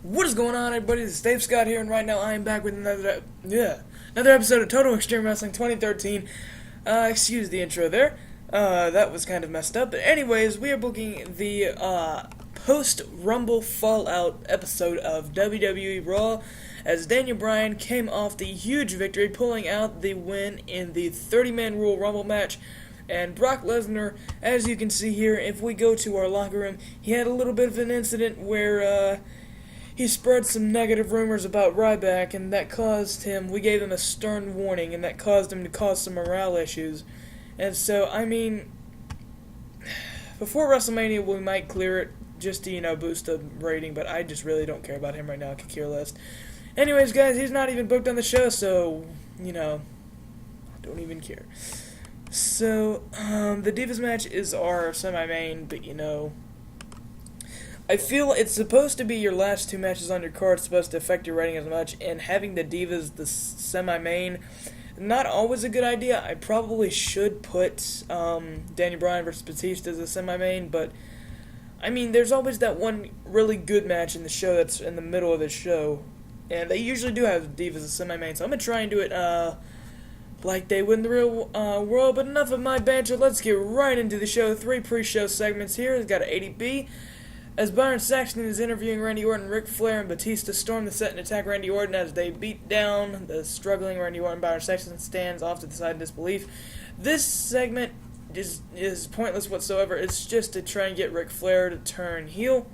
What is going on, everybody? This is Dave Scott here, and right now I am back with another episode of Total Extreme Wrestling 2013. Excuse the intro there. That was kind of messed up. But anyways, we are booking the post-Rumble Fallout episode of WWE Raw, as Daniel Bryan came off the huge victory, pulling out the win in the 30-man Royal Rumble match. And Brock Lesnar, as you can see here, if we go to our locker room, he had a little bit of an incident where he spread some negative rumors about Ryback, and that caused him, we gave him a stern warning, and that caused him to cause some morale issues. And so, I mean, before WrestleMania we might clear it, just to, boost the rating, but I just really don't care about him right now. I could care less. Anyways, guys, he's not even booked on the show, so, I don't even care. So, the Divas match is our semi-main, but, I feel it's supposed to be your last two matches on your card. It's supposed to affect your rating as much, and having the Divas, the semi-main, not always a good idea. I probably should put Daniel Bryan versus Batista as a semi-main, but, I mean, there's always that one really good match in the show that's in the middle of the show, and they usually do have Divas as semi-main, so I'm going to try and do it like they would in the real world. But enough of my banter, let's get right into the show. 3 pre-show segments here. It's got an 80B. As Byron Saxton is interviewing Randy Orton, Ric Flair and Batista storm the set and attack Randy Orton as they beat down the struggling Randy Orton. Byron Saxton stands off to the side in disbelief. This segment is pointless whatsoever. It's just to try and get Ric Flair to turn heel.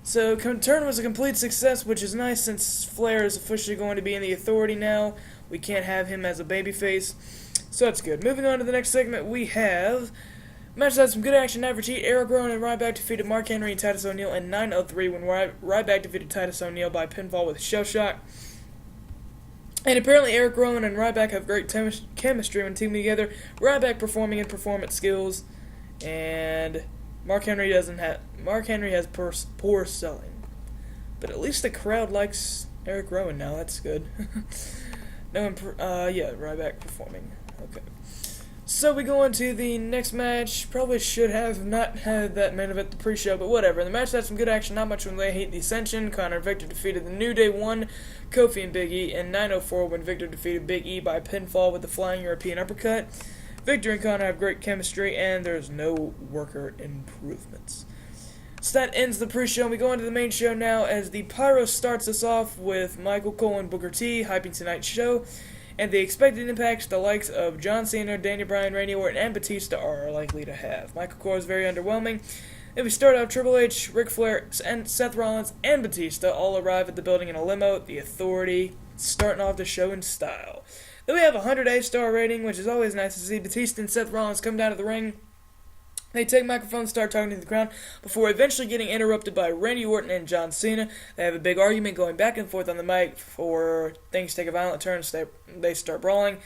So, turn was a complete success, which is nice since Flair is officially going to be in the Authority now. We can't have him as a babyface, so that's good. Moving on to the next segment, we have match that had some good action. Average Heat, Eric Rowan and Ryback defeated Mark Henry and Titus O'Neil in 9:03 when Ryback defeated Titus O'Neil by pinfall with Shell Shock. And apparently Eric Rowan and Ryback have great chemistry when teaming together. Ryback performing in performance skills, and Mark Henry has poor selling. But at least the crowd likes Eric Rowan now. That's good. Ryback performing. Okay. So we go on to the next match. Probably should have not had that main event the pre-show, but whatever. The match had some good action, not much when they hate the Ascension. Connor and Victor defeated the New Day 1, Kofi and Big E, in 9:04 when Victor defeated Big E by pinfall with the Flying European Uppercut. Victor and Connor have great chemistry, and there's no worker improvements. So that ends the pre-show, and we go into the main show now as the Pyro starts us off with Michael Cole and Booker T hyping tonight's show. And the expected impacts the likes of John Cena, Daniel Bryan, Randy Orton, and Batista are likely to have. Michael Cole is very underwhelming. If we start out, Triple H, Ric Flair, and Seth Rollins, and Batista all arrive at the building in a limo. The Authority starting off the show in style. Then we have a 100 star rating, which is always nice to see. Batista and Seth Rollins come down to the ring. They take microphones, start talking to the crowd, before eventually getting interrupted by Randy Orton and John Cena. They have a big argument going back and forth on the mic before things take a violent turn. They start brawling.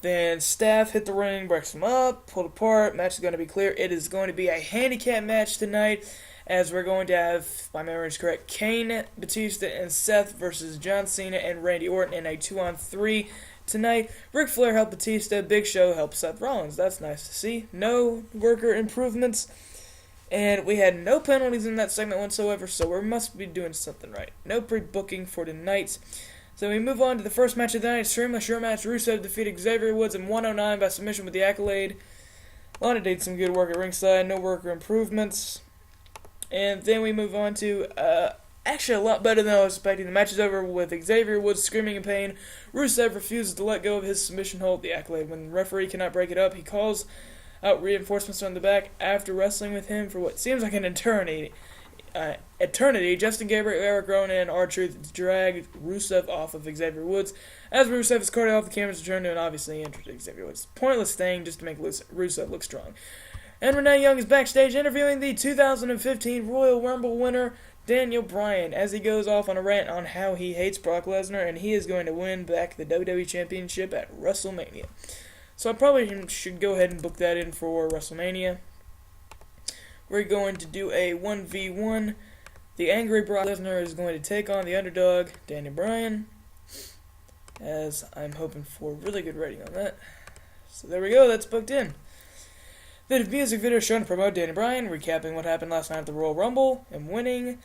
Then staff hit the ring, breaks them up, pulled apart. Match is going to be clear. It is going to be a handicap match tonight, as we're going to have, if my memory is correct, Kane, Batista, and Seth versus John Cena and Randy Orton in a 2-on-3 tonight. Ric Flair helped Batista, Big Show helped Seth Rollins. That's nice to see. No worker improvements. And we had no penalties in that segment whatsoever, so we must be doing something right. No pre-booking for tonight. So we move on to the first match of the night. Extremely short match. Rusev defeated Xavier Woods in 109 by submission with the Accolade. Lana did some good work at ringside. No worker improvements. And then we move on to actually a lot better than I was expecting. The match is over with Xavier Woods screaming in pain. Rusev refuses to let go of his submission hold, the Accolade. When the referee cannot break it up, he calls out reinforcements from the back. After wrestling with him for what seems like an eternity, Justin Gabriel, Eric Rowan, and R-Truth drag Rusev off of Xavier Woods. As Rusev is carted off, the cameras return to an obviously injured Xavier Woods. Pointless thing just to make Rusev look strong. And Renee Young is backstage interviewing the 2015 Royal Rumble winner, Daniel Bryan, as he goes off on a rant on how he hates Brock Lesnar and he is going to win back the WWE Championship at WrestleMania. So I probably should go ahead and book that in for WrestleMania. We're going to do a 1v1. The angry Brock Lesnar is going to take on the underdog, Daniel Bryan, as I'm hoping for a really good rating on that. So there we go, that's booked in. The music video shown to promote Daniel Bryan, recapping what happened last night at the Royal Rumble and winning.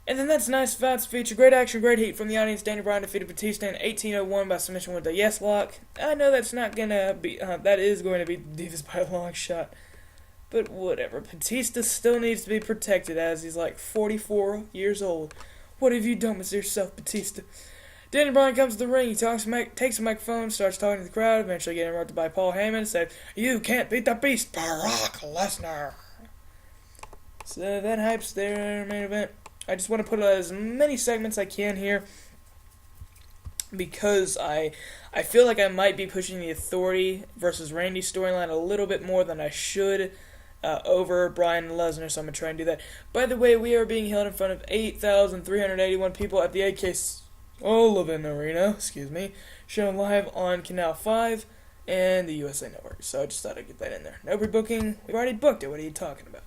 And then that's nice fights feature. Great action, great heat from the audience. Daniel Bryan defeated Batista in 1801 by submission with a yes lock. I know that's not gonna be, that is going to be Divas by a long shot. But whatever. Batista still needs to be protected as he's like 44 years old. What have you done with yourself, Batista? Daniel Bryan comes to the ring. He takes a microphone, starts talking to the crowd, eventually getting interrupted by Paul Heyman, said, "You can't beat the beast, Brock Lesnar." So that hypes their main event. I just want to put as many segments I can here because I feel like I might be pushing the Authority versus Randy storyline a little bit more than I should over Bryan and Lesnar, so I'm going to try and do that. By the way, we are being held in front of 8,381 people at the AK Sullivan Arena, shown live on Canal 5 and the USA Network, so I just thought I'd get that in there. No rebooking, we've already booked it, what are you talking about?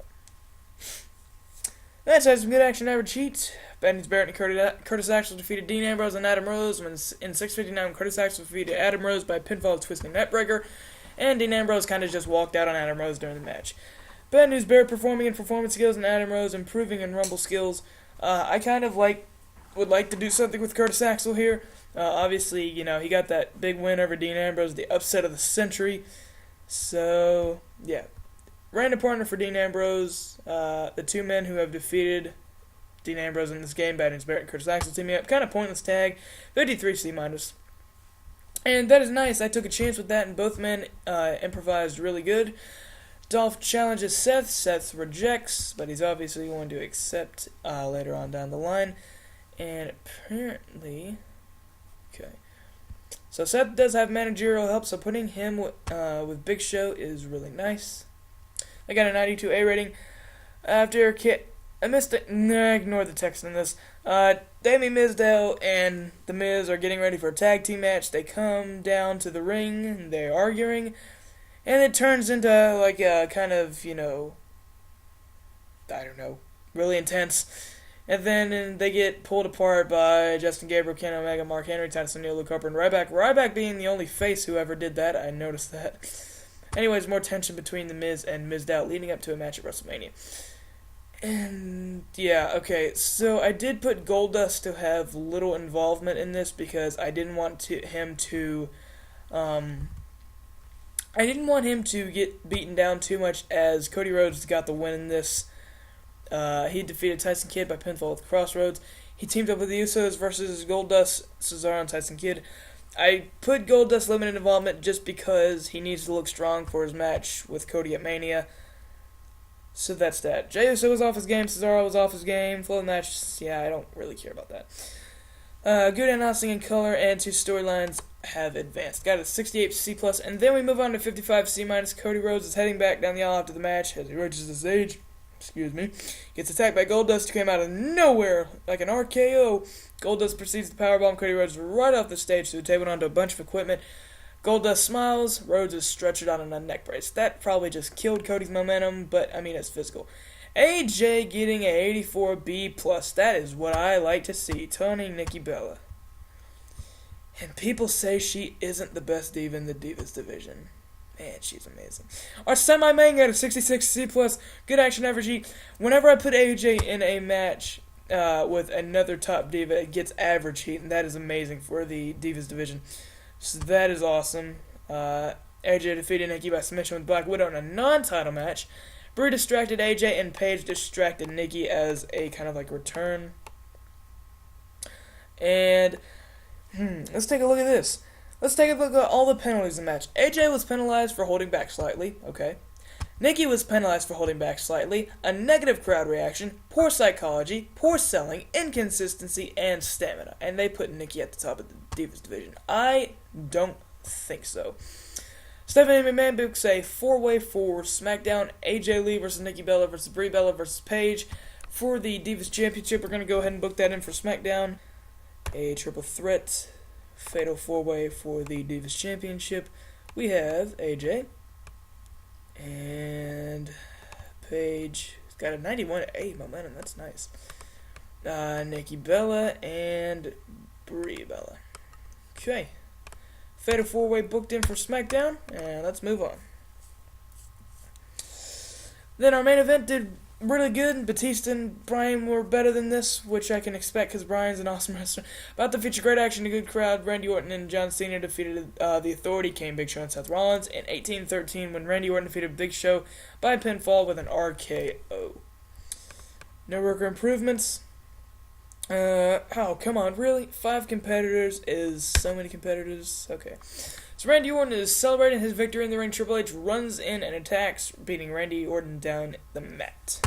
Match had some good action, average heat. Bad News Barrett and Curtis Axel defeated Dean Ambrose and Adam Rose. When in 6:59, Curtis Axel defeated Adam Rose by pinfall twisting neckbreaker, and Dean Ambrose kind of just walked out on Adam Rose during the match. Bad News Barrett performing in performance skills and Adam Rose improving in rumble skills. I kind of would like to do something with Curtis Axel here. Obviously, he got that big win over Dean Ambrose, the upset of the century. So, yeah. Random partner for Dean Ambrose. The two men who have defeated Dean Ambrose in this game, Bad News Barrett and Curtis Axel, teaming up. Kind of pointless tag. 53 C-. And that is nice. I took a chance with that, and both men improvised really good. Dolph challenges Seth. Seth rejects, but he's obviously going to accept later on down the line. And apparently... Okay. So Seth does have managerial help, so putting him with Big Show is really nice. I got a 92A rating. After I missed it. Ignore the text in this. Damien Mizdow and The Miz are getting ready for a tag team match. They come down to the ring, and they're arguing, and it turns into like a kind of, really intense. And then they get pulled apart by Justin Gabriel, Kenny Omega, Mark Henry, Titus O'Neil, Luke Harper, and Ryback. Ryback being the only face who ever did that. I noticed that. Anyways, more tension between The Miz and Mizdow leading up to a match at WrestleMania. And, yeah, okay, so I did put Goldust to have little involvement in this because I didn't want him to get beaten down too much as Cody Rhodes got the win in this. He defeated Tyson Kidd by pinfall with Crossroads. He teamed up with the Usos versus Goldust, Cesaro, and Tyson Kidd. I put Goldust limited involvement just because he needs to look strong for his match with Cody at Mania. So that's that. Jey Uso was off his game, Cesaro was off his game. Flow of the match, yeah, I don't really care about that. Good announcing in color, and two storylines have advanced. Got a 68 C+, and then we move on to 55 C-. Cody Rhodes is heading back down the aisle after the match as he reaches the stage. Gets attacked by Goldust, who came out of nowhere like an RKO. Goldust proceeds to powerbomb Cody Rhodes right off the stage to the table and onto a bunch of equipment. Goldust smiles. Rhodes is stretchered out on a neck brace. That probably just killed Cody's momentum, but, it's physical. AJ getting a 84 B+. That is what I like to see. Tony Nikki Bella. And people say she isn't the best diva in the Divas division. Man, she's amazing. Our semi-main got a 66 C+, good action average heat. Whenever I put AJ in a match with another top diva, it gets average heat, and that is amazing for the Divas division. So that is awesome. AJ defeated Nikki by submission with Black Widow in a non-title match. Brie distracted AJ, and Paige distracted Nikki as a kind of like return. And let's take a look at this. Let's take a look at all the penalties in the match. AJ was penalized for holding back slightly. Okay. Nikki was penalized for holding back slightly. A negative crowd reaction, poor psychology, poor selling, inconsistency, and stamina. And they put Nikki at the top of the Divas division. I don't think so. Stephanie McMahon books a 4-way for Smackdown. Aj Lee versus Nikki Bella versus Brie Bella versus Paige. For the Divas Championship, we're going to go ahead and book that in for Smackdown. A triple threat. Fatal 4-way for the Divas Championship. We have AJ and Paige. It's got a 91A momentum. That's nice. Nikki Bella and Brie Bella. Okay. Fatal 4-way booked in for SmackDown. And let's move on. Then our main event did really good. Batista and Bryan were better than this, which I can expect because Bryan's an awesome wrestler. About to feature great action, a good crowd. Randy Orton and John Cena defeated The Authority, Kane, Big Show, and Seth Rollins in 1813 when Randy Orton defeated Big Show by pinfall with an RKO. No worker improvements. Oh, come on, really? 5 competitors is so many competitors? Okay. So Randy Orton is celebrating his victory in the ring. Triple H runs in and attacks, beating Randy Orton down the mat.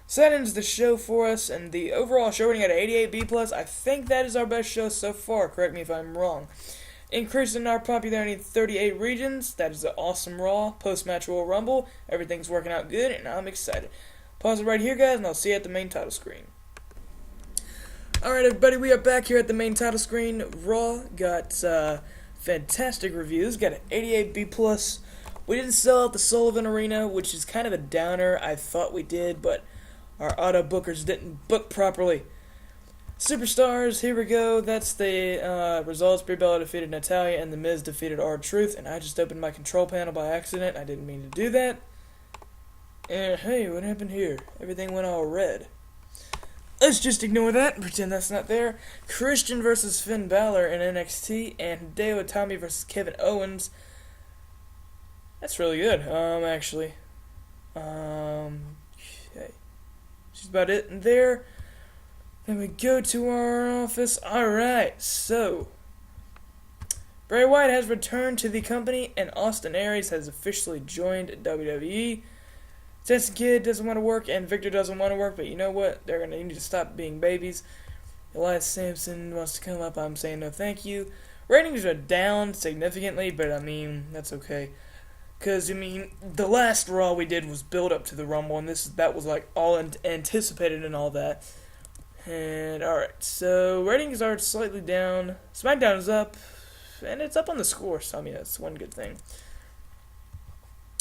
So that ends the show for us, and the overall show rating at 88B+. I think that is our best show so far, correct me if I'm wrong. Increasing our popularity in 38 regions. That is an awesome Raw. Post-match Royal Rumble. Everything's working out good, and I'm excited. Pause it right here, guys, and I'll see you at the main title screen. Alright, everybody, we are back here at the main title screen. Raw got fantastic reviews, got an 88B+. We didn't sell out the Sullivan Arena, which is kind of a downer. I thought we did, but our auto bookers didn't book properly. Superstars, here we go. That's the results. Brie Bella defeated Natalya, and The Miz defeated R-Truth, and I just opened my control panel by accident. I didn't mean to do that. And hey, what happened here? Everything went all red. Let's just ignore that and pretend that's not there. Christian versus Finn Balor in NXT, and Hideo Itami versus Kevin Owens. That's really good, actually. Okay. That's about it in there. Then we go to our office. Alright, so Bray Wyatt has returned to the company, and Austin Aries has officially joined WWE. Jensen Kidd doesn't want to work, and Victor doesn't want to work, but you know what? They're going to need to stop being babies. Elias Sampson wants to come up. I'm saying no thank you. Ratings are down significantly, but I mean, that's okay. Because, I mean, the last Raw we did was build up to the Rumble, and that was like all anticipated and all that. And, alright, so ratings are slightly down. Smackdown is up, and it's up on the score, so I mean, that's one good thing.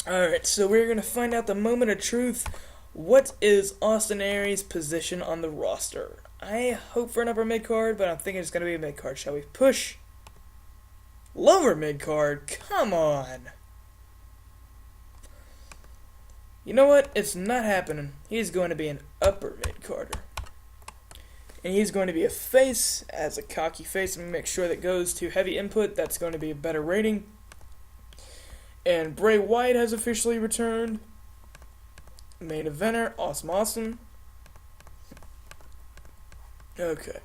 Alright, so we're going to find out the moment of truth. What is Austin Aries' position on the roster? I hope for an upper mid-card, but I'm thinking it's going to be a mid-card. Shall we push? Lower mid-card? Come on! You know what? It's not happening. He's going to be an upper mid-carder. And he's going to be a face, as a cocky face, and make sure that goes to heavy input. That's going to be a better rating. And Bray Wyatt has officially returned. Main eventer, awesome. Okay.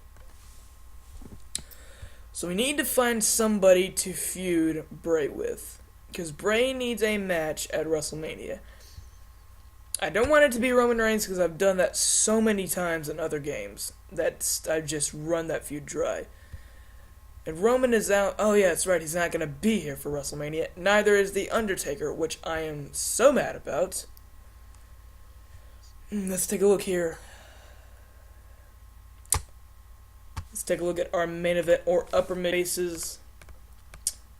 So we need to find somebody to feud Bray with. Because Bray needs a match at WrestleMania. I don't want it to be Roman Reigns because I've done that so many times in other games. I've just run that feud dry. And Roman is out. Oh yeah, that's right, he's not going to be here for WrestleMania. Neither is The Undertaker, which I am so mad about. Let's take a look here. Let's take a look at our main event or upper mid faces.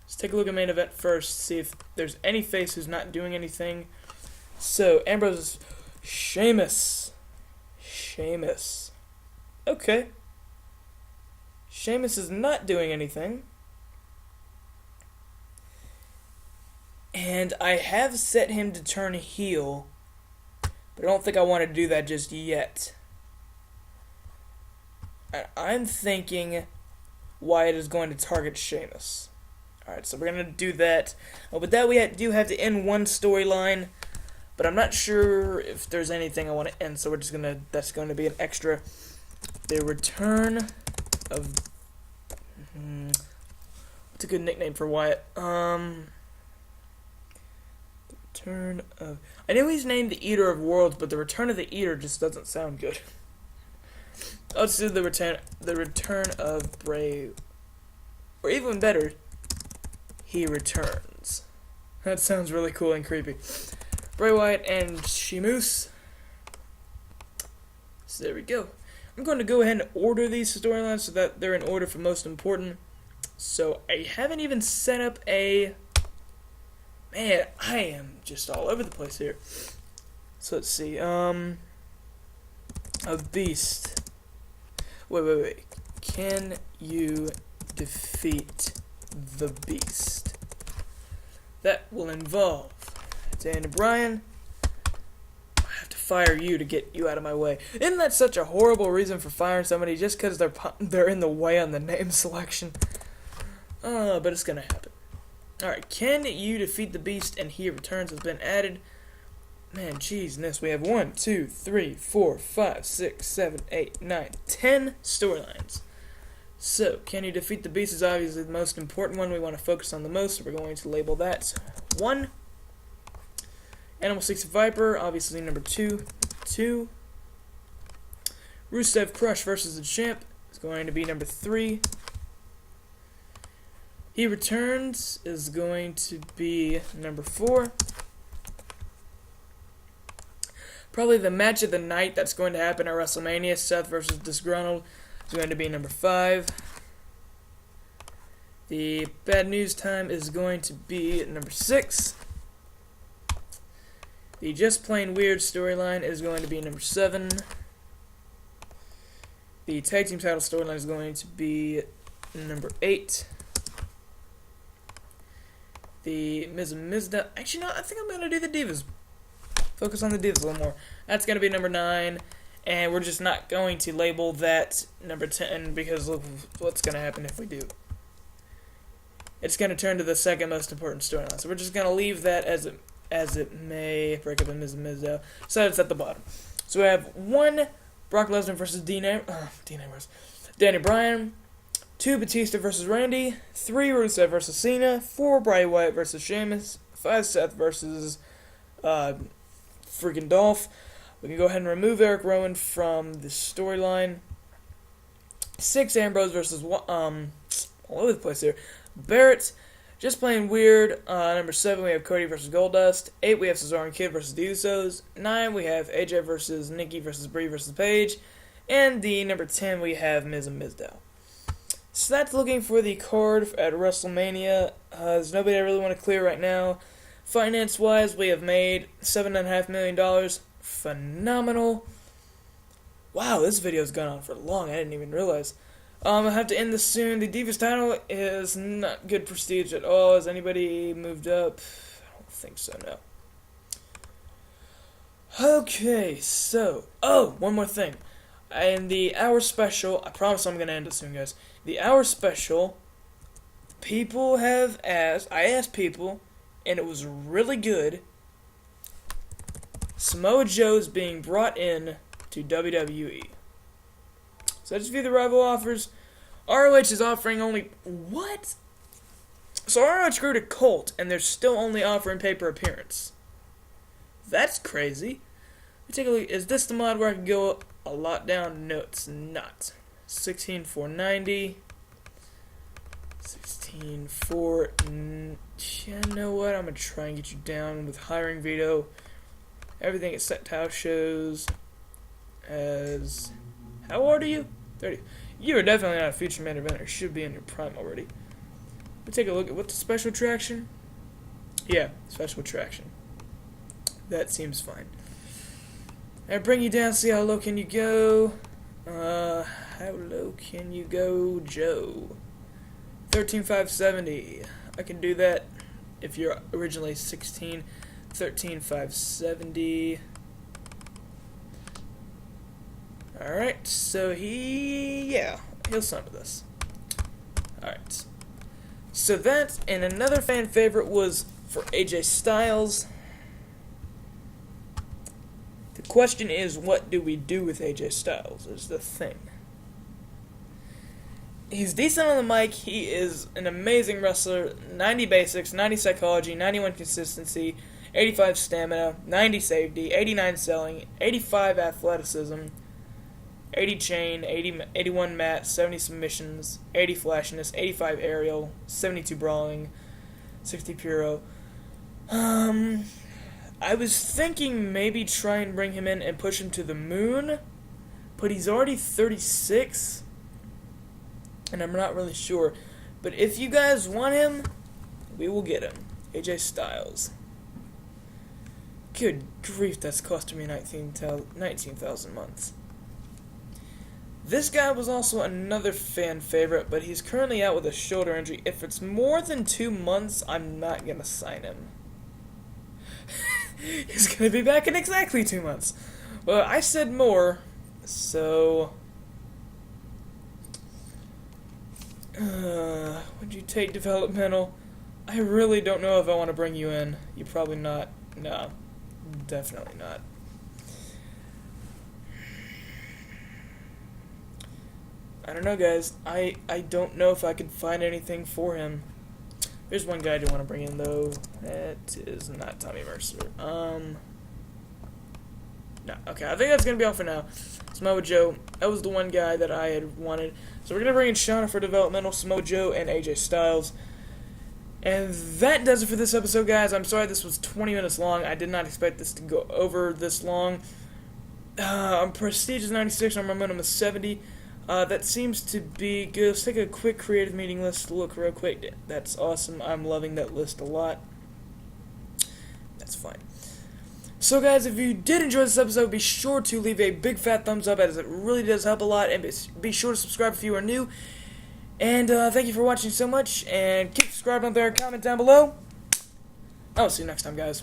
Let's take a look at main event first, see if there's any face who's not doing anything. So, Ambrose, Sheamus. Okay. Sheamus is not doing anything. And I have set him to turn heel, but I don't think I want to do that just yet. I'm thinking Wyatt is going to target Sheamus. Alright, so we're going to do that. Oh, but that we do have to end one storyline, but I'm not sure if there's anything I want to end, so that's going to be an extra. The return of... what's a good nickname for Wyatt? The return of... I know he's named the Eater of Worlds, but the Return of the Eater just doesn't sound good. Let's do the return of Bray. Or even better, he returns. That sounds really cool and creepy. Bray Wyatt and Sheamus. So there we go. I'm going to go ahead and order these storylines so that they're in order for most important. So I haven't even set up a... Man, I am just all over the place here. So let's see. A beast. Wait. Can you defeat the beast? That will involve Daniel Bryan. I have to fire you to get you out of my way. Isn't that such a horrible reason for firing somebody just because they're in the way on the name selection? But it's gonna happen. Alright, can you defeat the beast and he returns has been added. Man, jeez, we have 1, 2, 3, 4, 5, 6, 7, 8, 9, 10 storylines. So, can you defeat the beast is obviously the most important one we want to focus on the most, so we're going to label that 1. Animal 6 Viper, obviously number 2. 2. Rusev Crush versus the Champ is going to be number 3. He Returns is going to be number 4. Probably the match of the night that's going to happen at WrestleMania, Seth versus Disgruntled, is going to be number 5. The Bad News Time is going to be number 6. The Just Plain Weird storyline is going to be number 7. The Tag Team Title storyline is going to be number 8. The Miz and Mizda. Actually, no, I think I'm going to do the Divas. Focus on the Divas a little more. That's going to be number 9. And we're just not going to label that number 10 because look what's going to happen if we do. It's going to turn to the second most important storyline. So we're just going to leave that as it may. Break up in Miz and Mizdo. So it's at the bottom. So we have 1, Brock Lesnar versus Danny Bryan. 2, Batista versus Randy. 3, Rusev versus Cena. 4, Bray Wyatt versus Sheamus. 5, Seth versus freaking Dolph. We can go ahead and remove Eric Rowan from the storyline. 6, Ambrose versus all over the place here. Barrett, Just Plain Weird. Number 7, we have Cody versus Goldust. 8, we have Cesaro and Kid versus the Usos. 9, we have AJ versus Nikki versus Brie versus Paige. And the number 10, we have Miz and Mizdow. So that's looking for the card at WrestleMania. There's nobody I really want to clear right now. Finance-wise, we have made $7.5 million. Phenomenal. Wow, this video's gone on for long. I didn't even realize. I'll have to end this soon. The Divas title is not good prestige at all. Has anybody moved up? I don't think so, no. Okay, so... Oh, one more thing. In the hour special... I promise I'm going to end it soon, guys. The hour special... People have asked... I asked people, and it was really good. Samoa Joe's being brought in to WWE. So let's view the rival offers. ROH is offering only... What? So ROH grew to Colt, and they're still only offering pay-per appearance. That's crazy. Let me take a look. Is this the mod where I can go a lot down? No, it's not. 16,490. 16,4... You know what? I'm going to try and get you down with hiring veto. Everything at set house shows as... How old are you? 30. You are definitely not a feature main eventer. You should be in your prime already. Let's take a look at what's the special attraction. Yeah, special attraction. That seems fine. I bring you down, see how low can you go. How low can you go, Joe? 13,570. I can do that if you're originally 16. 13,570. Alright, so he'll sign with us. Alright. So that, and another fan favorite was for AJ Styles. The question is, what do we do with AJ Styles, is the thing. He's decent on the mic, he is an amazing wrestler, 90 basics, 90 psychology, 91 consistency, 85 stamina, 90 safety, 89 selling, 85 athleticism, 80 chain, 81 mat, 70 submissions, 80 flashiness, 85 aerial, 72 brawling, 60 puro. I was thinking maybe try and bring him in and push him to the moon, but he's already 36, and I'm not really sure. But if you guys want him, we will get him. AJ Styles. Good grief, that's costing me 19,000 months. This guy was also another fan favorite, but he's currently out with a shoulder injury. If it's more than 2 months, I'm not going to sign him. He's going to be back in exactly 2 months. Well, I said more, so... would you take developmental? I really don't know if I want to bring you in. You're probably not. No. Definitely not. I don't know, guys. I don't know if I could find anything for him. There's one guy I do want to bring in, though. That is not Tommy Mercer. No. Okay, I think that's going to be all for now. Samoa Joe. That was the one guy that I had wanted. So we're going to bring in Shauna for developmental, Samoa Joe, and AJ Styles. And that does it for this episode, guys. I'm sorry this was 20 minutes long. I did not expect this to go over this long. Prestige is 96, our momentum is 70. That seems to be good. Let's take a quick creative meeting list look real quick. That's awesome. I'm loving that list a lot. That's fine. So guys, if you did enjoy this episode, be sure to leave a big fat thumbs up, as it really does help a lot, and be sure to subscribe if you are new. And thank you for watching so much, and keep subscribing up there, comment down below. I'll see you next time, guys.